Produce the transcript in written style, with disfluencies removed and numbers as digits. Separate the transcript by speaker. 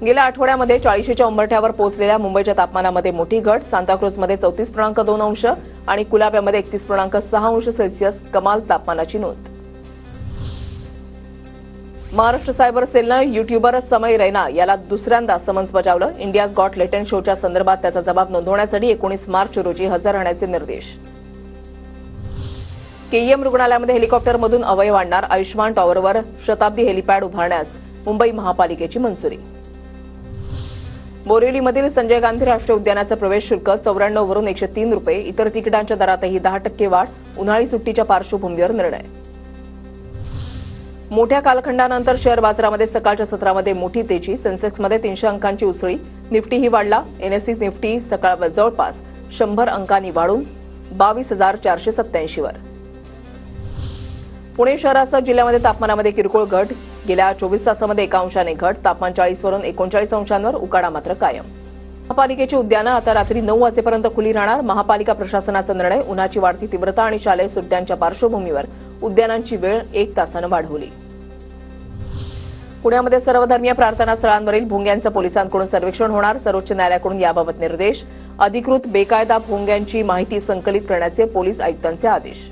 Speaker 1: गेल्या आठवड्यामध्ये 40च्या उंबरठ्यावर पोहोचलेल्या मुंबईच्या तापमानामध्ये मोठी घट. सांताक्रूजमध्ये 34.2 अंश आणि कुलाब्यामध्ये 31.6 अंश सेल्सिअस कमाल तापमानाची नोंद. महाराष्ट्र सायबर सेलनं युट्यूबर समय रैना याला दुसऱ्यांदा समन्स बजावलं. इंडियाज गॉट लेटेंट शोच्या संदर्भात त्याचा जबाब नोंदवण्यासाठी 19 मार्च रोजी हजर राहण्याचे निर्देश. केईएम रुग्णालयामध्ये हेलिकॉप्टरमधून अवयव आणणार. आयुष्मान टॉवरवर शताब्दी हेलिपॅड उभारण्यास मुंबई महापालिकेची मंजुरी. बोरिवलीमधील संजय गांधी राष्ट्रीय उद्यानाचं प्रवेश शुल्क 94 वरून 103 रुपये. इतर तिकिटांच्या दरातही 10% वाढ. उन्हाळी सुट्टीच्या पार्श्वभूमीवर निर्णय. मोठ्या कालखंडानंतर शेअर बाजारामध्ये सकाळच्या सत्रामध्ये मोठी तेजी. सेन्सेक्समध्ये 300 अंकांची उसळी. निफ्टीही वाढला. एनएसई निफ्टी सकाळ जवळपास 100 अंकांनी वाढून 22,487 वर. पुणे शहरासह जिल्ह्यामध्ये तापमानामध्ये किरकोळ घट. गेल्या 24 तासामध्ये 1 अंशाने घट. तापमान 40 वरून 39 अंशांवर. उकाडा मात्र कायम. महापालिकेची उद्यानं आता रात्री 9 वाजेपर्यंत खुली राहणार. महापालिका प्रशासनाचा निर्णय. उन्हाची वाढती तीव्रता आणि शालेय सुट्ट्यांच्या पार्श्वभूमीवर उद्यानांची वेळ 1 तासानं वाढवली. पुण्यामध्ये सर्वधर्मीय प्रार्थना स्थळांवरील भोंग्यांचं पोलिसांकडून सर्वेक्षण होणार. सर्वोच्च न्यायालयाकडून याबाबत निर्देश. अधिकृत बेकायदा भोंग्यांची माहिती संकलित करण्याचे पोलीस आयुक्तांचे आदेश.